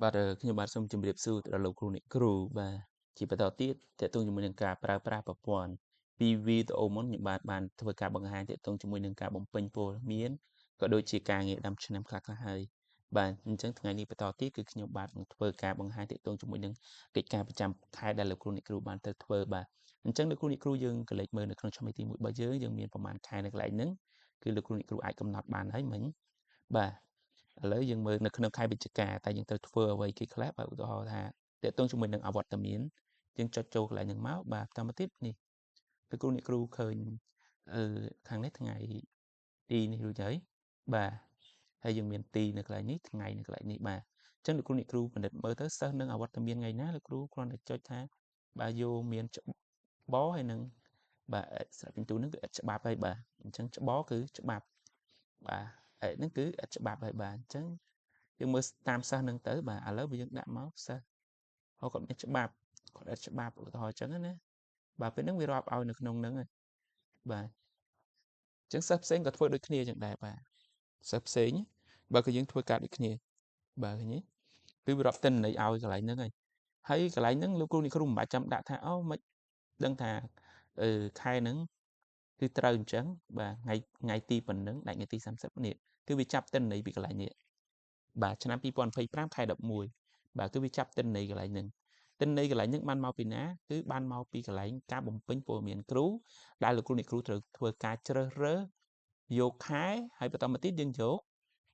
បាទខ្ញុំបាទសូមជម្រាបសួរទៅដល់លោកគ្រូអ្នកគ្រូបាទជាបន្តទៀតតេតងជាមួយនឹងការប្រើប្រាស់ប្រព័ន្ធពីវីដេអូមុនខ្ញុំបាទបានធ្វើការបង្ហាញតេតងជាមួយនឹងការបំពេញព័ត៌មានក៏ដូចជាការងារដាំឆ្នាំខ្លះៗហើយបាទអញ្ចឹងថ្ងៃនេះបន្តទៀតគឺខ្ញុំបាទនឹងធ្វើការបង្ហាញតេតងជាមួយនឹងកិច្ចការប្រចាំខែដែលលោកគ្រូអ្នកគ្រូបានទៅធ្វើបាទអញ្ចឹងលោកគ្រូអ្នកគ្រូយើងក៏លេចមើលនៅក្នុងឆ្នាំទី1របស់យើងមានប្រមាណខែនៅកន្លែងហ្នឹងគឺលោកគ្រូអ្នកគ្រូអាចកំណត់បានហើយមិញបាទ ឥឡូវយើងមើលនៅក្នុងខែវិច្ឆិកាតែយើងត្រូវធ្វើអ្វីគេខ្លះបាទឧទាហរណ៍ថាតេតងជាមួយនឹងអវត្តមានយើងចុចចូលកន្លែងហ្នឹងមកបាទបន្តមកទៀតនេះលោកគ្រូអ្នកគ្រូឃើញខាងនេះថ្ងៃទីនេះរួចហើយបាទហើយយើងមានទីនៅកន្លែងនេះថ្ងៃនៅកន្លែងនេះបាទអញ្ចឹងលោកគ្រូអ្នកគ្រូពិនិត្យមើលទៅសិស្សនឹងអវត្តមានថ្ងៃណាលោកគ្រូគ្រាន់តែចុចថាបាទយកមានច្បហើយនឹងបាទស្រាប់ពីទូនឹងគឺឥតច្បាប់ហើយបាទអញ្ចឹងច្បគឺច្បាប់បាទហ្នឹងគឺឥតច្បាប់ហើយបាទអញ្ចឹងយើងមើលតាមសិស្សនឹងទៅបាទឥឡូវបើយើងដាក់មកសិស្សគាត់មានច្បាប់គាត់ឥតច្បាប់ឧទាហរណ៍អញ្ចឹងណាបាទពេលហ្នឹងវារាប់ឲ្យនៅក្នុងហ្នឹងហើយបាទអញ្ចឹងសិស្សផ្សេងក៏ធ្វើដូចគ្នាអញ្ចឹងដែរបាទសិស្សផ្សេងបើគឺយើងធ្វើការដូចគ្នាបាទឃើញទេគឺវារាប់ទិន្នន័យឲ្យកន្លែងហ្នឹងហើយកន្លែងហ្នឹងលោកគ្រូអ្នកគ្រូមិនបាច់ចាំដាក់ថាអូមិនដឹងថាខែហ្នឹងគឺត្រូវអញ្ចឹងបាទថ្ងៃទីប៉ុណ្ណឹងដាក់ថ្ងៃទី30នេះគឺវាចាប់ទិន្នន័យពីកន្លែងនេះបាទឆ្នាំ2025ខែ11បាទគឺវាចាប់ទិន្នន័យកន្លែងហ្នឹងទិន្នន័យកន្លែងហ្នឹងបានមកពីណាគឺបានមកពីកន្លែងការបំពេញព័ត៌មានគ្រូដែលលោកគ្រូអ្នកគ្រូត្រូវធ្វើការជ្រើសរើសយកខែហើយបន្តមកទៀតយើងយក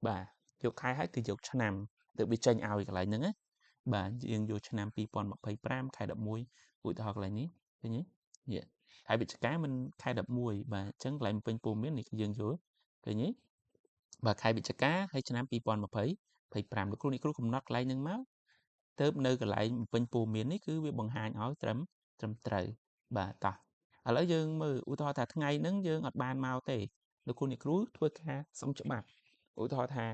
បាទយកខែហើយគឺយកឆ្នាំទៅវាចេញឲ្យកន្លែងហ្នឹងណាបាទយើងយកឆ្នាំ2025ខែ11ឧទាហរណ៍កន្លែងនេះឃើញទេនេះខែវិច្ឆិកាមិនខែ11បាទអញ្ចឹងកន្លែងបំពេញព័ត៌មាននេះយើងយកឃើញទេបាទខែវិច្ឆិកាហើយឆ្នាំ2025លោកគ្រូអ្នកគ្រូកំណត់កន្លែងហ្នឹងមកទៅនៅកន្លែងបំពេញព័ត៌មាននេះគឺវាបង្ហាញឲ្យត្រឹមត្រូវបាទតោះឥឡូវយើងមើលឧទាហរណ៍ថាថ្ងៃហ្នឹងយើងអត់បានមកទេលោកគ្រូអ្នកគ្រូធ្វើការសុំច្បាប់ឧទាហរណ៍ថា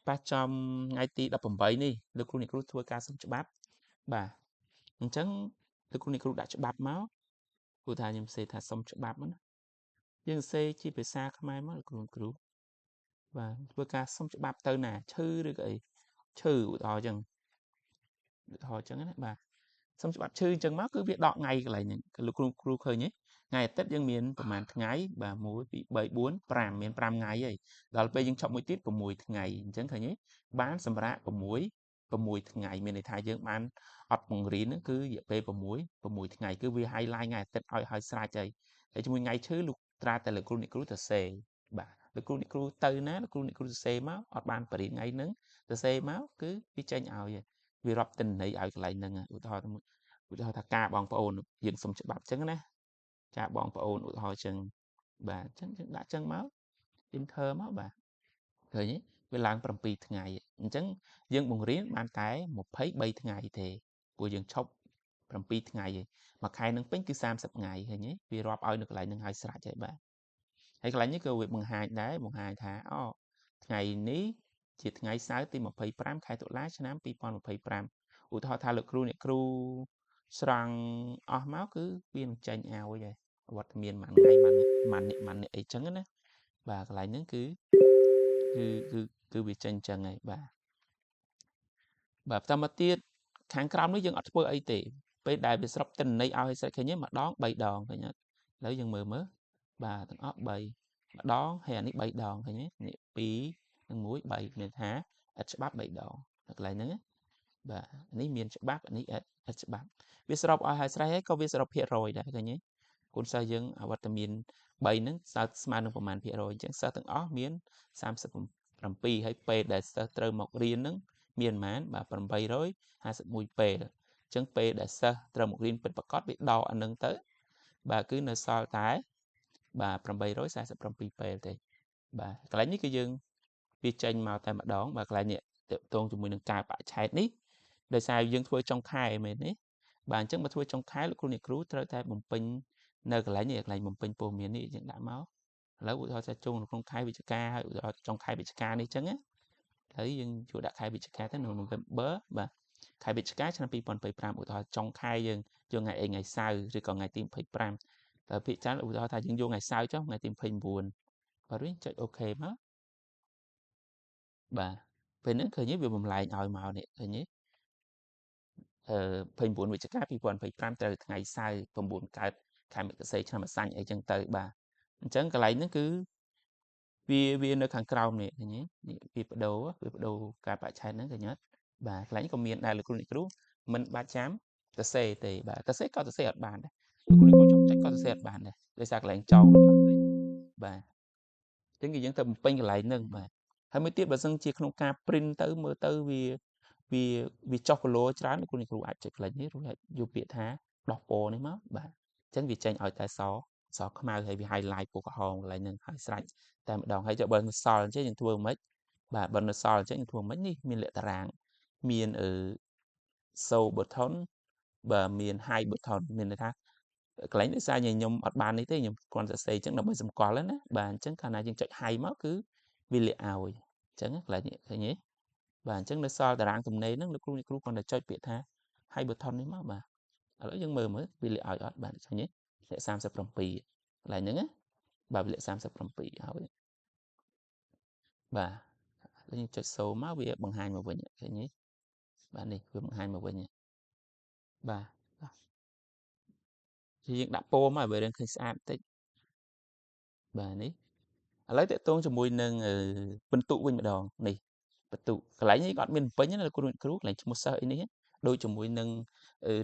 ប៉ះចំថ្ងៃទី18នេះលោកគ្រូអ្នកគ្រូធ្វើការសុំច្បាប់បាទអញ្ចឹងលោកគ្រូអ្នកគ្រូដាក់ច្បាប់មកព្រោះថាខ្ញុំសេថាសុំច្បាប់ណាយើងសេជាភាសាខ្មែរមកលោកគ្រូបាទធ្វើការសុំច្បាប់ទៅណាឈឺឬក៏អីឈឺឧទាហរណ៍អញ្ចឹងណាបាទសុំច្បាប់ឈឺអញ្ចឹងមកគឺវាដកថ្ងៃកន្លែងហ្នឹងលោកគ្រូឃើញទេថ្ងៃអាទិត្យយើងមានប្រហែលថ្ងៃបាទ1 2 3 4 5មាន5ថ្ងៃហើយដល់ពេលយើងឈប់មួយទៀត6ថ្ងៃអញ្ចឹងឃើញទេបានសម្រាប់6ថ្ងៃមានន័យថាយើងបានអត់បង្រៀនគឺរយៈពេល6ថ្ងៃគឺវា highlight ថ្ងៃអាទិត្យឲ្យស្រេចហើយជាមួយថ្ងៃឈឺលោកត្រាតែលោកគ្រូអ្នកគ្រូទៅសេបាទលោកគ្រូអ្នកគ្រូទៅណាលោកគ្រូអ្នកគ្រូសរសេរមកអត់បានបរិញ្ញាថ្ងៃហ្នឹងសរសេរមកគឺវាចេញឲ្យវារាប់ទិន្នន័យឲ្យកន្លែងហ្នឹងឧទាហរណ៍ថាការបងប្អូនយើងសុំច្បាប់អញ្ចឹងណាការបងប្អូនឧទាហរណ៍អញ្ចឹងបាទអញ្ចឹងយើងដាក់អញ្ចឹងមក enter មកបាទឃើញទេវាឡើង7ថ្ងៃអញ្ចឹងយើងបង្រៀនបានតែ23ថ្ងៃទេព្រោះយើងឈប់7ថ្ងៃឯងមួយខែនឹងពេញគឺ30ថ្ងៃឃើញទេវារាប់ឲ្យនៅកន្លែងហ្នឹងឲ្យស្រេចហើយបាទហើយកន្លែងនេះក៏វាបង្ហាញដែរបង្ហាញថាអូថ្ងៃនេះជាថ្ងៃសៅរ៍ទី25ខែតុលាឆ្នាំ2025ឧទាហរណ៍ថាលោកគ្រូអ្នកគ្រូស្រង់អស់មកគឺវានឹងចេញឲ្យហើយវត្តមានមួយថ្ងៃមួយអ្នកអីចឹងណាបាទកន្លែងហ្នឹងគឺវាចេញចឹងហើយបាទបន្តមកទៀតខាងក្រោមនេះយើងអត់ធ្វើអីទេពេលដែលវាស្រុបទិន្នន័យឲ្យស្រេចឃើញទេម្ដង3ដងឃើញអត់ឥឡូវយើងមើលបាទទាំងអស់3ម្ដងហើយអានេះ3ដងឃើញទេនេះ2និង1 3មានថាឥតច្បាប់3ដងនៅកន្លែងហ្នឹងបាទនេះមានច្បាប់នេះឥតច្បាប់វាសរុបឲ្យហើយស្រេចហើយក៏វាសរុបភាគរយដែរឃើញទេគុណសិស្សយើងអវត្តមាន3ហ្នឹងស្មើនឹងប្រមាណភាគរយអញ្ចឹងសិស្សទាំងអស់មាន37ហើយពេលដែលសិស្សត្រូវមករៀនហ្នឹងមានប៉ុន្មានបាទ851ពេលអញ្ចឹងពេលដែលសិស្សត្រូវមករៀនពិតប្រាកដវាដកអានឹងទៅបាទគឺនៅសល់តែបាទ847ពេលទេបាទកន្លែងនេះគឺយើងវាចេញមកតែម្ដងបាទកន្លែងនេះតកតងជាមួយនឹងការបច្ឆេទនេះដោយសារយើងធ្វើចុងខែមែនទេបាទអញ្ចឹងបើធ្វើចុងខែលោកគ្រូអ្នកគ្រូត្រូវតែបំពេញនៅកន្លែងនេះកន្លែងបំពេញព័ត៌មាននេះយើងដាក់មកឥឡូវឧទាហរណ៍ថាជុំក្នុងខែវិច្ឆិកាហើយឧទាហរណ៍ចុងខែវិច្ឆិកានេះអញ្ចឹងណាហើយយើងចូលដាក់ខែវិច្ឆិកាទៅនៅ November បាទខែវិច្ឆិកាឆ្នាំ2025ឧទាហរណ៍ចុងខែយើងយកថ្ងៃសៅរ៍ឬក៏ថ្ងៃទី25តែភាគច្រើនឧទាហរណ៍ថាយើងយកថ្ងៃសៅរ៍ចុះថ្ងៃទី29បាទវិញចុចអូខេមកបាទពេលហ្នឹងឃើញវាបំលែងឲ្យមកនេះឃើញទេ 29វិច្ឆិកា2025ត្រូវថ្ងៃសៅរ៍9កើតខែមករាឆ្នាំអាសាញ់អីចឹងទៅបាទអញ្ចឹងកន្លែងហ្នឹងគឺវានៅខាងក្រោមនេះឃើញទេនេះវាបដូរការបច្ឆេទហ្នឹងឃើញអត់បាទកន្លែងក៏មានដែរលោកគ្រូអ្នកគ្រូមិនបាច់ចាំសរសេរទេបាទសរសេរក៏សរសេរអត់បានដែរលោកគ្រូចុចក៏សរសេរអត់បានដែរដោយសារកន្លែងចោលបាទអញ្ចឹងគឺយើងទៅបំពេញកន្លែងហ្នឹងបាទហើយមួយទៀតបើសិនជាក្នុងការ print ទៅមើលទៅវាចុះគីឡូច្រើនលោកគ្រូអាចចុចកន្លែងនេះរួចអាចយកពាក្យថាដោះពណ៌នេះមកបាទអញ្ចឹងវាចេញឲ្យតែសខ្មៅហើយវា highlight ពណ៌ក្រហមកន្លែងហ្នឹងហើយស្រេចតែម្ដងហើយចុះបើសល់អញ្ចឹងយើងធ្វើមិនបាទបើនៅសល់អញ្ចឹងយើងធ្វើមិននេះមានលក្ខតារាងមានso button បាទមាន high button មានន័យថាកន្លែងនេះសារខ្ញុំអត់បាននេះទេខ្ញុំគ្រាន់តែសរសេរអញ្ចឹងដើម្បីសម្គាល់ណាបាទអញ្ចឹងកាលណាយើងចុច high មកគឺវាលាក់ឲ្យអញ្ចឹងកន្លែងនេះឃើញទេបាទអញ្ចឹងនៅសល់តារាងទំនេរហ្នឹងលោកគ្រូគ្រាន់តែចុចពាក្យថា high button នេះមកបាទឥឡូវយើងមើលវាលាក់ឲ្យអត់បាទឃើញទេលាក់37កន្លែងហ្នឹងណាបាទវាលាក់37ហើយបាទឥឡូវយើងចុចសូមកវាបង្ហាញមកវិញឃើញទេបាទនេះវាបង្ហាញមកវិញបាទយើងដាក់ពណ៌មកឲ្យវារៀងឃើញស្អាតបន្តិចបាទនេះឥឡូវតេតងជាមួយនឹងពិន្ទុវិញម្ដងនេះពិន្ទុកន្លែងនេះក៏អត់មានពេញណាលោកគ្រូកន្លែងឈ្មោះសិស្សអីនេះដូចជាមួយនឹង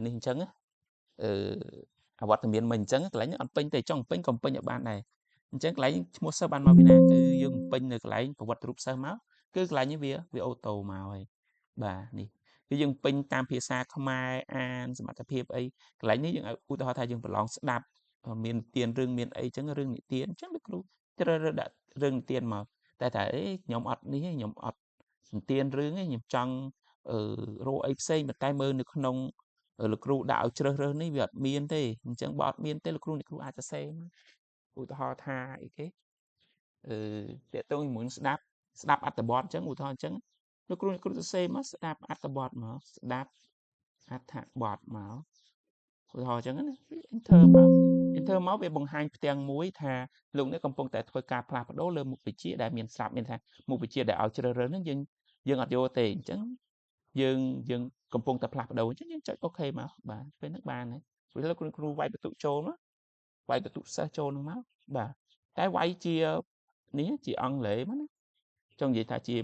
នេះអញ្ចឹងអវត្តមានមិញអញ្ចឹងកន្លែងនេះអត់ពេញទេចង់ពេញក៏ពេញឲ្យបានដែរអញ្ចឹងកន្លែងឈ្មោះសិស្សបានមកពីណាគឺយើងពេញនៅកន្លែងប្រវត្តិរូបសិស្សមកគឺកន្លែងនេះវាអូតូមកហើយបាទនេះគឺយើងពេញតាមភាសាខ្មែរអានសមត្ថភាពអីកន្លែងនេះយើងឧទាហរណ៍ថាយើងប្រឡងស្ដាប់មាននិទានរឿងមានអីចឹងរឿងនិទានអញ្ចឹងលោកគ្រូជ្រើសរើសដាក់រឿងនិទានមកតែខ្ញុំអត់នេះទេខ្ញុំអត់និទានរឿងទេខ្ញុំចង់រកអីផ្សេងប៉ុន្តែមើលនៅក្នុងលោកគ្រូដាក់ឲ្យជ្រើសរើសនេះវាអត់មានទេអញ្ចឹងបើអត់មានទេលោកគ្រូអាចសរសេរឧទាហរណ៍ថាអីគេតេតងជាមួយស្ដាប់អត្ថបទអញ្ចឹងឧទាហរណ៍អញ្ចឹងលោកគ្រូសរសេរមកស្ដាប់អត្ថបទមកស្ដាប់អត្ថបទមកឧទាហរណ៍អញ្ចឹងណា enter មកវាបង្ហាញផ្ទាំងមួយថាលោកនេះកំពុងតែធ្វើការផ្លាស់ប្ដូរលើមុខវិជ្ជាដែលមានស្រាប់មានថាមុខវិជ្ជាដែលឲ្យជ្រើសរើសហ្នឹងយើងអត់យកទេអញ្ចឹងយើងកំពុងតែផ្លាស់ប្ដូរអញ្ចឹងយើងចុចអូខេមកបាទពេលហ្នឹងបានហើយព្រោះលោកគ្រូវាយបន្ទុកចូលមកវាយបន្ទុកសិស្សចូលហ្នឹងមកបាទតែវាយជានេះជាអង់គ្លេសមកណាចង់និយាយថាជា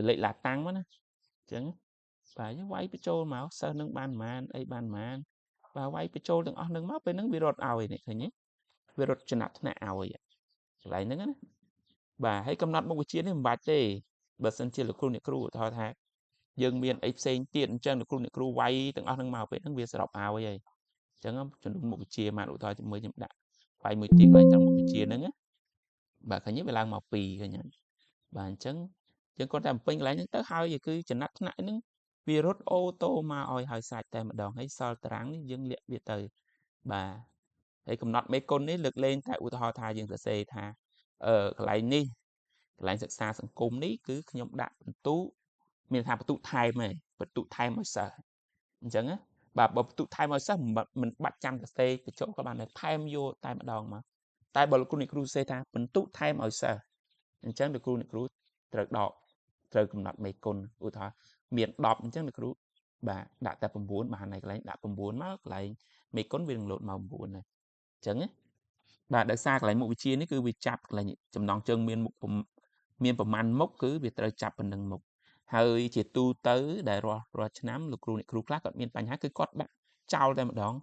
លេខឡាតាំងមកណាអញ្ចឹងបាទយើងវាយបញ្ចូលមកសិស្សនឹងបានប៉ុន្មានអីបានប៉ុន្មានបាទវាយបញ្ចូលទាំងអស់នឹងមកពេលហ្នឹងវារត់ឲ្យនេះឃើញទេវារត់ចំណាត់ថ្នាក់ឲ្យកន្លែងហ្នឹងណាបាទហើយកំណត់មុខវិជ្ជានេះមិនបាច់ទេបើសិនជាលោកគ្រូអ្នកគ្រូឧទាហរណ៍ថាយើងមានអីផ្សេងទៀតអញ្ចឹងលោកគ្រូអ្នកគ្រូវាយទាំងអស់ហ្នឹងមកពេលហ្នឹងវាសរុបឲ្យហើយអញ្ចឹងចំនួនមុខវិជ្ជាមកឧទាហរណ៍ជាមួយខ្ញុំដាក់វាយមួយទីកន្លែងត្រង់មុខវិជ្ជាហ្នឹងណាបាទឃើញទេវាឡើងមក2ឃើញទេបាទអញ្ចឹងយើងគាត់តែបំពេញកន្លែងហ្នឹងទៅហើយគឺចំណាត់ថ្នាក់ហ្នឹងវារត់អូតូមកឲ្យហើយស្រេចតែម្ដងហើយសល់តារាងនេះយើងលាក់វាទៅបាទហើយកំណត់មេគុណនេះលើកលែងតែឧទាហរណ៍ថាយើងសរសេរថាកន្លែងនេះកន្លែងសិក្សាសង្គមនេះគឺខ្ញុំដាក់បន្ទុមានថាបន្ទុថែមឯងបន្ទុថែមឲ្យសិស្សអញ្ចឹងណាបាទបើបន្ទុថែមឲ្យសិស្សមិនបាច់ចាំសរសេរបញ្ចូលក៏បានដែរថែមយកតែម្ដងមកតែបើលោកគ្រូអ្នកគ្រូសរសេរថាបន្ទុថែមឲ្យសិស្សអញ្ចឹងលោកគ្រូអ្នកគ្រូត្រូវដកត្រូវកំណត់មេគុណឧទាហរណ៍មាន10អញ្ចឹងលោកគ្រូបាទដាក់តែ9បានហើយកន្លែងដាក់9មកកន្លែងមេគុណវានឹងលោតមក9ហើយអញ្ចឹងណាបាទដោយសារកន្លែងមុខវិជ្ជានេះគឺវាចាប់កន្លែងចំណងជើងមានមុខមានប្រមាណមុខគឺវាត្រូវចាប់ប៉ុណ្ណឹងមុខហើយជាទូទៅដែលរាល់ឆ្នាំលោកគ្រូអ្នកគ្រូខ្លះគាត់មានបញ្ហាគឺគាត់ដាក់ចោលតែម្ដង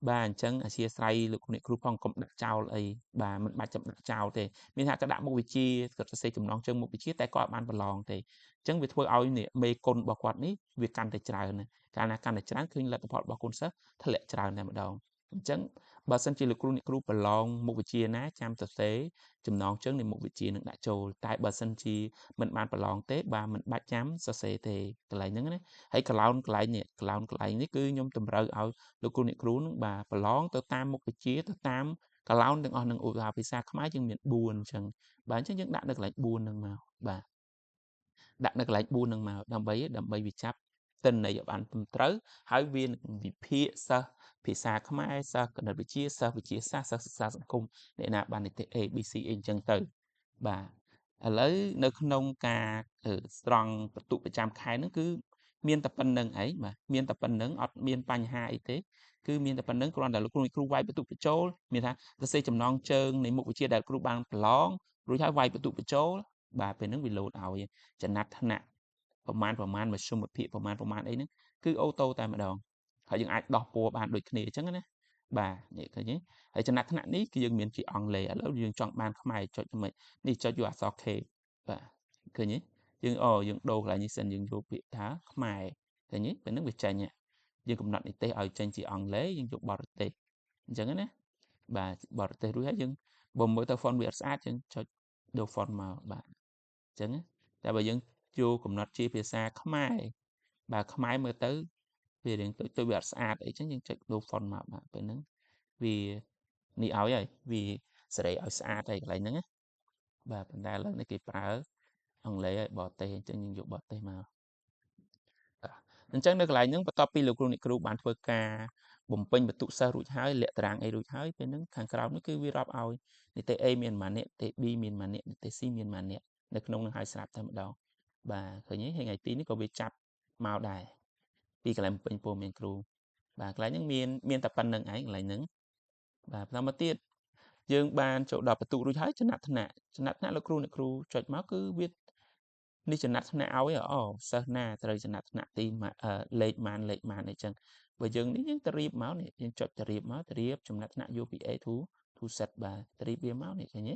បាទអញ្ចឹងអធិស្ឋានលោកអ្នកគ្រូផងកុំដាក់ចោលអីបាទមិនបាច់ចាំដាក់ចោលទេមានថាគាត់ដាក់មុខវិជ្ជាគាត់សរសេរចំណងជើងមុខវិជ្ជាតែគាត់បានប្រឡងទេអញ្ចឹងវាធ្វើឲ្យមេគុណរបស់គាត់នេះវាកាន់តែច្រើនណាកាលណាកាន់តែច្រើនឃើញលទ្ធផលរបស់គុណសិស្សធ្លាក់ច្រើនតែម្ដងអញ្ចឹងបើសិនជាលោកគ្រូអ្នកគ្រូប្រឡងមុខវិជ្ជាណាចាំសរសេរចំណងជើងនៃមុខវិជ្ជានឹងដាក់ចូលតែបើសិនជាមិនបានប្រឡងទេបាទមិនបាច់ចាំសរសេរទេកន្លែងហ្នឹងណាហើយកន្លែងកន្លែងនេះគឺខ្ញុំតម្រូវឲ្យលោកគ្រូអ្នកគ្រូនឹងបាទប្រឡងទៅតាមមុខវិជ្ជាទៅតាមកន្លោនទាំងអស់នឹងឧទាហរណ៍ភាសាខ្មែរយើងមាន4អញ្ចឹងបាទអញ្ចឹងយើងដាក់នៅកន្លែង4ហ្នឹងមកបាទដាក់នៅកន្លែង4ហ្នឹងមកដើម្បីវាចាប់ទិន្នន័យឲ្យបានត្រឹមត្រូវហើយវានឹងវិភាគសិស្សភាសាខ្មែរសិស្សគណិតវិទ្យាសិស្សវិទ្យាសាស្ត្រសិស្សសិក្សាសង្គមអ្នកណាបាននិតិ A B C អីអញ្ចឹងទៅបាទឥឡូវនៅក្នុងការស្រង់បន្ទុកប្រចាំខែហ្នឹងគឺ miên tập phần nâng ấy mà miên tập phần nâng ọt miên bánh hà ấy thế cứ miên tập phần nâng còn là lúc cú vay tụ chốt miên ha ta xây chấm nong chơnใน mục chia đại cú bang plong rồi thái vay tụ chốt bàเป็นนึงวิโรดเอาจะนัดถนัดประมาณมาชมแบบประมาณấyนึงคือโอโต้แต่มาดองเขายังอาจดอกปัวบานโดยคณีจังนะbà vậy thôi nhé hãy cho nát thằng ní cái dương miền chỉ on lệ ở lớp dương chọn ban không ai cho mình đi cho dọa sọ khề bà cứ nhé dương dương đồ lại như sen dương vô bị thá không ai cứ nhé bên nước bị chạy nhẹ dương cũng nặng tê ở trên chỉ on lệ dương chụp bọt tê chẳng á bà bọt tê đuôi hết dương bồm mỗi tờ phone bị sát chân cho đồ phone màu bà chẳng á tại bà dương vô cũng nặng chi phía xa không ai bà không ai mới tới vì đến tôi bị sát ấy chứ nhưng chạy đồ phone màu bà bên nước vì ni áo vậy vì sẽ để ở xa đây lại nữa và phần đa lớn cái phá ông lấy bỏ tê cho những dụng bỏ tê mà chẳng được lại những bắt topi lục luôn cái bản phơi ca bùng pin bật tụ sa rụi hái lệ tràng ấy rụi hái bên những hàng cào nó cứ vi rập ao thì tê a miền mà nè tê b miền mà nè tê c miền mà nè được nông hai sạp thêm đầu và khởi nhớ hay ngày tí nó có bị chặt màu đài vì cái làm pin po miền kêu và cái những miền tập pan nâng ấy lại những và sao mà tiết dương ban chỗ đọc tụ đối thái chân nát là kêu chọi máu cứ biết đi chân nát áo ấy sơ na trời chân nát tim mà lệ màn này chân bởi dương ní những trip máu này dương chọi trip máu trip trong nát vô bị ấy thu sạch bà trip bia máu này cái nhé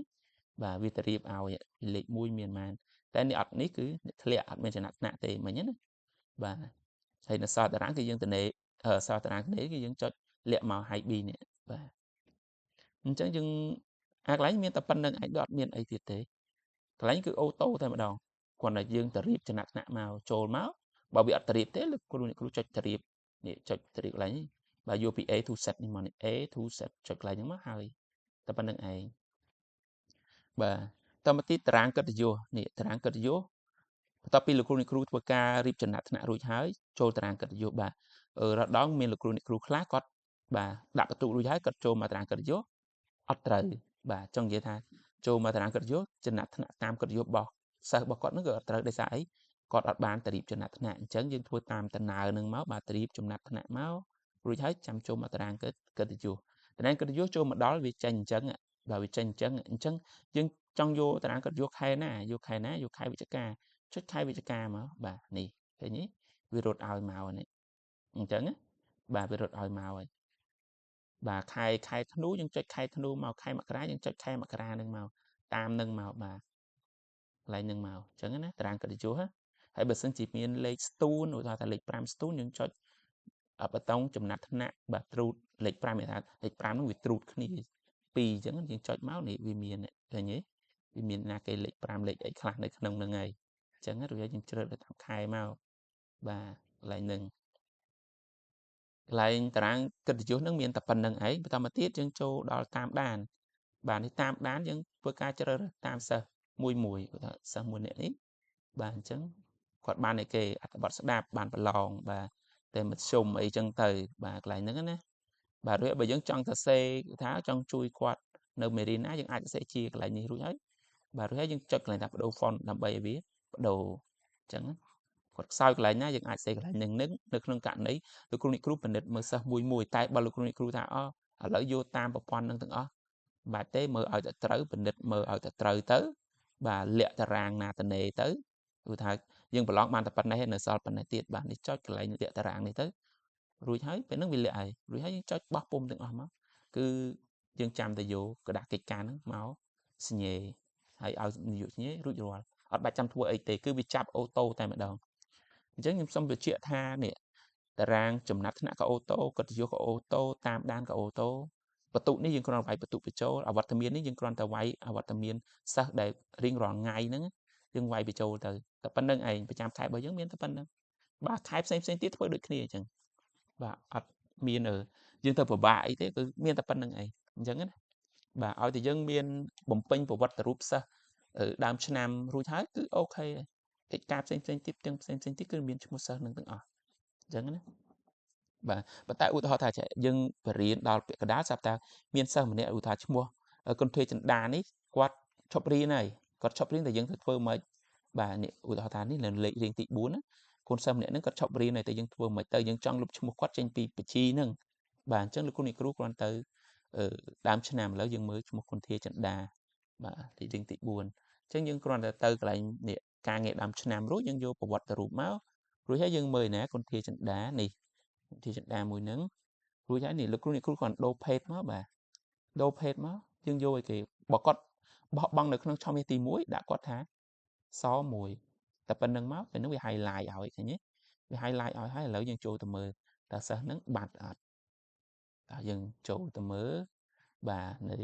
bà vì trip áo ấy lệ mùi miền mànแต่นี่อัดนี่คือทะเลอัดมันจะหนักเตะมันเนี้ยนะบ่าใช่นะซอตารางคือยังตัวนี้ซอตารางนี้คือยังจดเลี้ยมาให้บีเนี่ยบ่าchẳng dừng lấy miền tập phân nâng ấy đọt miền ấy thiệt thế lấy cứ ô tô thôi mà đòn còn là dương tập cho nặng nặng màu trồi máu bảo bị tập thế là cô cho tập để cho tập lấy và vô bị ấy thu sạch nhưng mà ấy thu sạch cho lại những mắt hơi tập phân nâng ấy và tâm tí tráng cất vô nè tráng cất vô tập pi là cô thuộc ca rịp cho nặng nặng rồi hái trôi tráng cất vô bà ở đó miền là cô khác có bà đặt tụ rồi hái cất trôi mà tráng cất vô ở trời bà trong vậy thay châu mà thằng cất dốt chân nát thằng tam cất dốt bò sao bò con nó gỡ trời đây sai còn ở bàn tệp chân nát thằng chấn dân thua tam tận nào nâng máu bà tệp trong nát thằng máu rồi thấy chăm châu mà thằng cất dốt thằng cất dốt châu mà đó vì tranh chấn ạ bà vì tranh chấn dân trong vô thằng cất dốt khai vô khai bị ca chất khai bị ca mà bà nè thế nhỉ vì rột oi màu này chấn á bà vì rột oi màu rồi bà khai thú nhưng chạy khai thú màu khai mặc ra nhưng chạy khai mặc ra nâng màu tam nâng màu bà lại nâng màu chẳng á tràng cái chúa hãy bật sân chỉ miền lệ stone rồi ta lệ pram stone nhưng chạy ở bờ tông chùm nát nát bà trút lệ pram này thật lệ pram nó bị trút cái này pì chẳng nhưng chạy máu này vì miền này là nhé vì miền là cái lệ pram lệ ấy khăn này nông nâng ngày chẳng á rồi nhưng chơi được tham khai màu bà lại nâng lại tràng cái chúa nâng miền tập phần nâng ấy ta mà tiết chương châu đó tam đàn bạn thì tam đán những với cái chơi tam sơ mùi sơ mùi nè ấy bạn chứng còn bạn này kề bật sẽ đạp bạn phải lòng và để một xùm ấy chân từ bà lại nữa nè bà rồi bây giờ trong thợ xe tháo trong chui quạt nơi mềm á những ai sẽ chia lại như rồi bà rồi những chất lại đạp đầu phòn làm bày biết đầu chẳng còn sau lại nhá những ai sẽ lại nước nâng cạn đấy tôi cũng định group mình được mở sơ mùi tay bao lúc cũng định group tháo ở lỡ vô tam và quan nâng từng bà tế mơ ở trời bình định mơ ở trời tới bà lẹ ta ràng nà ta nề tới thôi nhưng bà lọt bàn tập này hay sao phần này tiệt bạn đi cho lại lẹ ta ràng này tới rồi thấy phải nó bị lẹ rồi thấy cho bóc bung từng máu cứ dương chăm ta vô cái đặt cái can máu nhẹ hay ở nhiều nhé rồi ở 300 thua ấy tế cứ bị chạm ô tô tại mặt đường chứ nhưng xong việc chuyện tha nè ta ràng chùm nát nã có ô tô có vô có ô tô tam đan có ô tôประตูนี่ยังกรอนไว้ประตูไปโจอวัตเมียนนี่ยังกรอนแต่ไว้อวัตเมียนสักได้ริงรอนไงนึงยังไว้ไปโจแต่ปันนึงไอ้ประจำขายบ่ยังเมียนแต่ปันนึงบ่ขายเส้นติดเพื่อด้วยគ្នាจังบ่อัดเมียนยังแต่บ่ายthếคือเมียนแต่ปันนึงไอ้จังนั้นบ่เอาแต่ยังเมียนบ่มពេញប្រវត្តិរូបសាស្ត្រដើមឆ្នាំរួចហើយគឺអូខេកិច្ចការផ្សេងទៀតទាំងផ្សេងទៀតគឺមានឈ្មោះសិស្សនឹងទាំងអស់អញ្ចឹងណា và tại ưu thọ thà trẻ nhưng phải riêng đào cái đá sắp ta miền sang mình ưu thọ chung mua con thuê chân đàn ấy quạt chọc riêng này quạt chọc riêng thì dân thật phơ mấy bà nè ưu thọ thà này là lệ riêng tị bốn កូនសិស្សម្នាក់ហ្នឹងគាត់ឈប់រៀនហើយតែយើងធ្វើមិនទៅយើងចង់លុបឈ្មោះគាត់ចេញពីបញ្ជីហ្នឹងបាទអញ្ចឹងលោកគ្រូអ្នកគ្រូគ្រាន់ទៅដើមឆ្នាំឥឡូវយើងមើលឈ្មោះគុន្ធាចិន្តាបាទទីរៀងទី4អញ្ចឹងយើងគ្រាន់តែទៅកន្លែងនេះការងារដើមឆ្នាំរួចយើងយកប្រវត្តិរូបមករួចហើយយើងមើលណាគុន្ធាចិន្តានេះគុន្ធាចិន្តាមួយហ្នឹងរួចហើយនេះលោកគ្រូអ្នកគ្រូគ្រាន់ដូរភេទមកបាទដូរភេទមកយើងយកឲ្យគេបើគាត់បោះបង់នៅក្នុងឆមាសទី1ដាក់គាត់ថាស1តែប៉ុណ្្នឹងមកពេលហ្នឹងវា highlight ឲ្យឃើញទេវា highlight ឲ្យហើយឥឡូវយើងចូលទៅមើលតើសិស្សហ្នឹងបាត់អត់តើយើងចូលទៅមើលបាទនៅ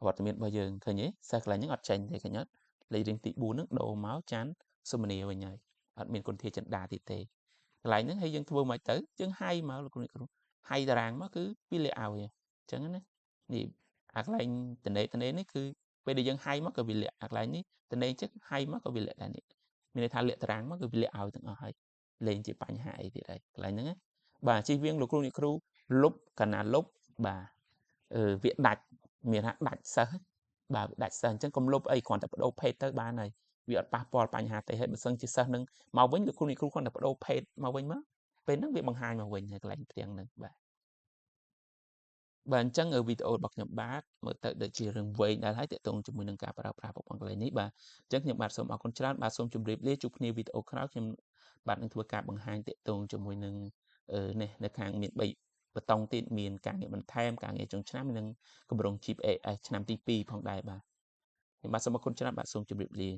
វត្តមានរបស់យើងឃើញទេសិស្សកន្លែងហ្នឹងអត់ចេញទេឃើញអត់លេខរៀងទី4ហ្នឹងដូរមកច័ន្ទសុមនីវិញហើយអត់មានគុន្ធាចិន្តាទៀតទេកន្លែងហ្នឹងហើយយើងធ្វើមិនទៅយើងហាយមកលោកគ្រូអ្នកគ្រូហាយតារាងមកគឺវាលាក់ឲ្យអញ្ចឹងណានេះអាកន្លែងតនេនេះគឺពេលដែលយើងហាយមកក៏វាលាក់អាកន្លែងនេះតនេចឹងហាយមកក៏វាលាក់ដែរនេះមានន័យថាលាក់តារាងមកគឺវាលាក់ឲ្យទាំងអស់ហើយលេងជាបញ្ហាអីទៀតហើយកន្លែងហ្នឹងណាបាទជិះវៀងលោកគ្រូអ្នកគ្រូលុបកណ្ណាលុបបាទវាដាច់មានថាដាច់សិស្សបាទដាច់សិស្សអញ្ចឹងកុំលុបអីគ្រាន់តែបដូរភេទទៅបានហើយវាអត់ប៉ះពាល់បញ្ហាទេហើយបើសិនជាសិស្សនឹងមកវិញលោកគ្រូអ្នកគ្រូគ្រាន់តែបដូរភេទមកវិញមកពេលហ្នឹងវាបង្ហាញមកវិញហើយកន្លែងផ្ទាំងហ្នឹងបាទអញ្ចឹងវីដេអូរបស់ខ្ញុំបាទមើលទៅដូចជារឿងវែងដែរហើយតកតងជាមួយនឹងការប្រើប្រាស់ប្រព័ន្ធកន្លែងនេះបាទអញ្ចឹងខ្ញុំបាទសូមអរគុណច្រើនបាទសូមជម្រាបលាជួបគ្នាវីដេអូក្រោយខ្ញុំបាទនឹងធ្វើការបង្ហាញតកតងជាមួយនឹងនេះនៅខាងមាន3បតង់ទៀតមានការងារបន្ថែមការងារចុងឆ្នាំនិងគម្រោង GPAS ឆ្នាំទី2ផងដែរបាទខ្ញុំបាទសូមអរគុណច្រើនបាទសូមជម្រាបលា